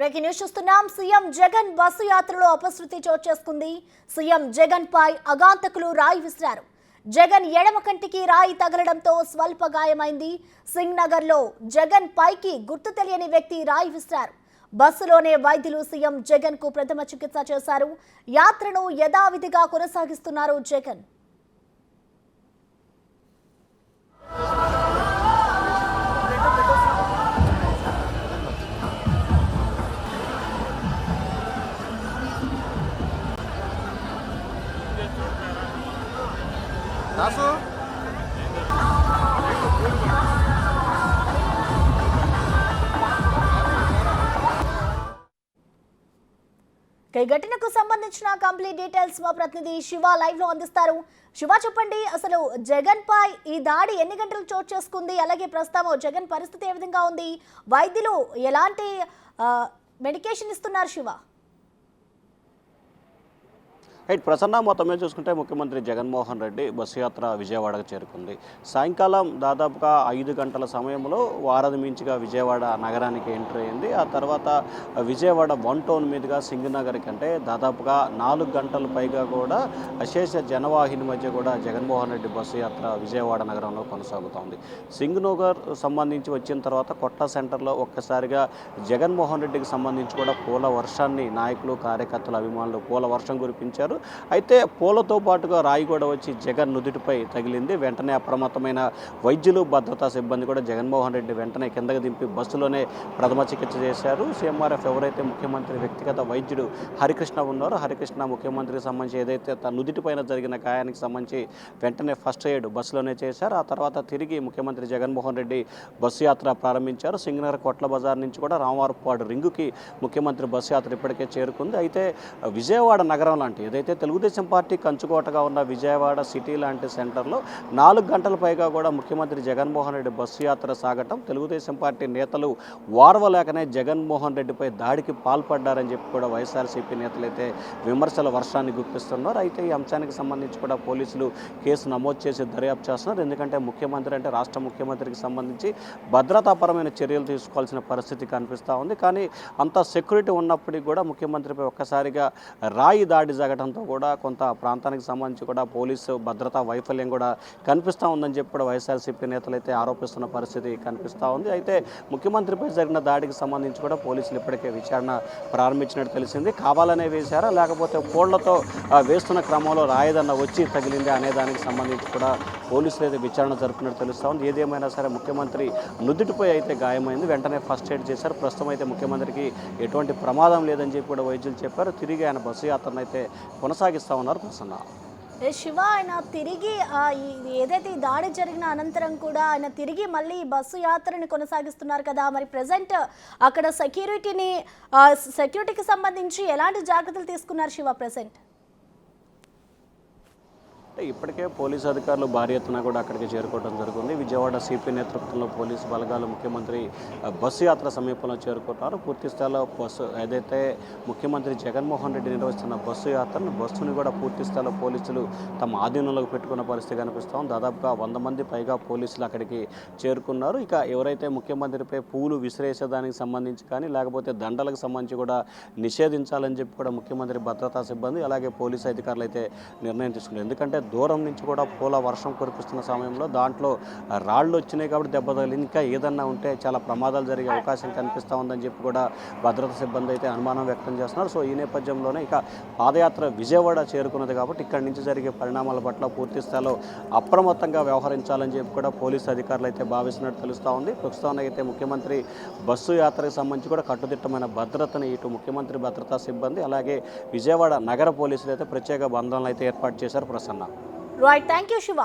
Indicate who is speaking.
Speaker 1: Breaking news చూస్తున్నాం. CM Jagan bus యాత్రలో అపశృతి చోటు చేసుకుంది. సీఎం జగన్ పై అగాంతకులు రాయి విసిరారు. జగన్ ఎడమ కంటికి రాయి తగలడంతో స్వల్ప గాయమైంది. సింగ్ నగర్ లో జగన్ పైకి గుర్తు తెలియని వ్యక్తి రాయి విసిరారు. బస్సులోనే వైద్యులు సీఎం జగన్ కు ప్రథమ చికిత్స చేశారు. యాత్రను యథావిధిగా కొనసాగిస్తున్నారు జగన్. ఈ ఘటనకు సంబంధించిన కంప్లీట్ డీటెయిల్స్ మా ప్రతినిధి శివ లైవ్ లో అందిస్తారు. శివ, చెప్పండి, అసలు జగన్ పై ఈ దాడి ఎన్ని గంటలకు చోటు చేసుకుంది? అలాగే ప్రస్తుతం జగన్ పరిస్థితి ఏ విధంగా ఉంది? వైద్యులు ఎలాంటి మెడికేషన్ ఇస్తున్నారు? శివ,
Speaker 2: రైట్ ప్రసన్న, మొత్తం మీద చూసుకుంటే ముఖ్యమంత్రి జగన్మోహన్ రెడ్డి బస్సు యాత్ర విజయవాడకు చేరుకుంది. సాయంకాలం దాదాపుగా 5 గంటల సమయంలో వారధి మించిగా విజయవాడ నగరానికి ఎంటర్ అయింది. ఆ తర్వాత విజయవాడ 1 టౌన్ మీదుగా సింగ్ నగర్కి, అంటే దాదాపుగా 4 గంటల పైగా కూడా అశేష జనవాహిని మధ్య కూడా జగన్మోహన్ రెడ్డి బస్సు యాత్ర విజయవాడ నగరంలో కొనసాగుతోంది. సింగ్ నగర్ సంబంధించి వచ్చిన తర్వాత కొట్ల సెంటర్లో ఒక్కసారిగా జగన్మోహన్ రెడ్డికి సంబంధించి కూడా పూల వర్షాన్ని నాయకులు, కార్యకర్తలు, అభిమానులు పూల వర్షం కురిపించారు. అయితే పూలతో పాటుగా రాయి కూడా వచ్చి జగన్ నుదుటిపై తగిలింది. వెంటనే అప్రమత్తమైన వైద్యులు, భద్రతా సిబ్బంది కూడా జగన్మోహన్ రెడ్డి వెంటనే కిందకి దింపి బస్సులోనే ప్రథమ చికిత్స చేశారు. సీఎంఆర్ఎఫ్ ఎవరైతే ముఖ్యమంత్రి వ్యక్తిగత వైద్యుడు హరికృష్ణ ఉన్నారో, హరికృష్ణ ముఖ్యమంత్రికి సంబంధించి ఏదైతే తన నుదుటిపైన జరిగిన గాయానికి సంబంధించి వెంటనే ఫస్ట్ ఎయిడ్ బస్సులోనే చేశారు. ఆ తర్వాత తిరిగి ముఖ్యమంత్రి జగన్మోహన్ రెడ్డి బస్సు యాత్ర ప్రారంభించారు. సింగనగర్ కొట్ల బజార్ నుంచి కూడా రామవరపాడు రింగుకి ముఖ్యమంత్రి బస్సు యాత్ర ఇప్పటికే చేరుకుంది. అయితే విజయవాడ నగరం లాంటి, ఏదైతే తెలుగుదేశం పార్టీ కంచుకోటగా ఉన్న విజయవాడ సిటీ లాంటి సెంటర్లో 4 గంటల పైగా కూడా ముఖ్యమంత్రి జగన్మోహన్ రెడ్డి బస్సు యాత్ర సాగటం తెలుగుదేశం పార్టీ నేతలు వారవలేకనే జగన్మోహన్ రెడ్డిపై దాడికి పాల్పడ్డారని చెప్పి కూడా వైఎస్ఆర్సీపీ నేతలైతే విమర్శల వర్షాన్ని గుప్పిస్తున్నారు. అయితే ఈ అంశానికి సంబంధించి కూడా పోలీసులు కేసు నమోదు చేసి దర్యాప్తు చేస్తున్నారు. ఎందుకంటే ముఖ్యమంత్రి అంటే రాష్ట్ర ముఖ్యమంత్రికి సంబంధించి భద్రతాపరమైన చర్యలు తీసుకోవాల్సిన పరిస్థితి కనిపిస్తూ ఉంది. కానీ అంత సెక్యూరిటీ ఉన్నప్పటికీ కూడా ముఖ్యమంత్రిపై ఒక్కసారిగా రాయి దాడి జరగడంతో కూడా కొంత ప్రాంతానికి సంబంధించి కూడా పోలీసు భద్రతా వైఫల్యం కూడా కనిపిస్తూ ఉందని చెప్పి కూడా వైఎస్ఆర్సీపీ నేతలు అయితే ఆరోపిస్తున్న పరిస్థితి కనిపిస్తూ ఉంది. అయితే ముఖ్యమంత్రిపై జరిగిన దాడికి సంబంధించి కూడా పోలీసులు ఇప్పటికే విచారణ ప్రారంభించినట్టు తెలిసింది. కావాలనే వేశారా, లేకపోతే కోళ్లతో వేస్తున్న క్రమంలో రాయదన్న వచ్చి తగిలింది అనే దానికి సంబంధించి కూడా పోలీసులు అయితే విచారణ జరుపుతున్నట్టు తెలుస్తూ ఉంది. ఏదేమైనా సరే ముఖ్యమంత్రి నుదుటిపై అయితే గాయమైంది. వెంటనే ఫస్ట్ ఎయిడ్ చేశారు. ప్రస్తుతం అయితే ముఖ్యమంత్రికి ఎటువంటి ప్రమాదం లేదని చెప్పి కూడా వైద్యులు చెప్పారు. తిరిగి ఆయన బస్సు యాత్రను అయితే కొనసాగిస్తూ ఉన్నారు. ప్రసన్న,
Speaker 1: శివ, ఆయన తిరిగి ఏదైతే ఈ దాడి జరిగిన అనంతరం కూడా ఆయన తిరిగి మళ్ళీ బస్సు యాత్రని కొనసాగిస్తున్నారు కదా, మరి ప్రెసెంట్ అక్కడ సెక్యూరిటీకి సంబంధించి ఎలాంటి జాగ్రత్తలు తీసుకున్నారు శివ ప్రెసెంట్?
Speaker 2: ఇప్పటికే పోలీసు అధికారులు భారీ ఎత్తున కూడా అక్కడికి చేరుకోవడం జరుగుతుంది. విజయవాడ సిపి నేతృత్వంలో పోలీసు బలగాలు ముఖ్యమంత్రి బస్సు యాత్ర సమీపంలో చేరుకుంటున్నారు. పూర్తి స్థాయిలో బస్సు ఏదైతే ముఖ్యమంత్రి జగన్మోహన్ రెడ్డి నిర్వహిస్తున్న బస్సుని కూడా పూర్తి స్థాయిలో పోలీసులు తమ ఆధీనంలోకి పెట్టుకున్న పరిస్థితి కనిపిస్తాం. దాదాపుగా 100 మంది పైగా పోలీసులు అక్కడికి చేరుకున్నారు. ఇక ఎవరైతే ముఖ్యమంత్రిపై పూలు విసిరేసేదానికి సంబంధించి కానీ, లేకపోతే దండలకు సంబంధించి కూడా నిషేధించాలని చెప్పి కూడా ముఖ్యమంత్రి భద్రతా సిబ్బంది అలాగే పోలీసు అధికారులు అయితే నిర్ణయం తీసుకున్నారు. ఎందుకంటే దూరం నుంచి కూడా పూల వర్షం కురిపిస్తున్న సమయంలో దాంట్లో రాళ్ళు వచ్చినాయి కాబట్టి దెబ్బ తగిలింది. ఇంకా ఏదన్నా ఉంటే చాలా ప్రమాదాలు జరిగే అవకాశం కనిపిస్తూ ఉందని చెప్పి కూడా భద్రతా సిబ్బంది అయితే అనుమానం వ్యక్తం చేస్తున్నారు. సో ఈ నేపథ్యంలోనే ఇక పాదయాత్ర విజయవాడ చేరుకున్నది కాబట్టి ఇక్కడి నుంచి జరిగే పరిణామాల పట్ల పూర్తి స్థాయిలో అప్రమత్తంగా వ్యవహరించాలని చెప్పి కూడా పోలీసు అధికారులు అయితే భావిస్తున్నట్టు తెలుస్తూ ఉంది. ప్రస్తుతం అయితే ముఖ్యమంత్రి బస్సు యాత్రకు సంబంధించి కూడా కట్టుదిట్టమైన భద్రతని ఇటు ముఖ్యమంత్రి భద్రతా సిబ్బంది అలాగే విజయవాడ నగర పోలీసులు అయితే ప్రత్యేక బంధనాలు అయితే ఏర్పాటు చేశారు. Prasanna,
Speaker 1: right, thank you Shiva.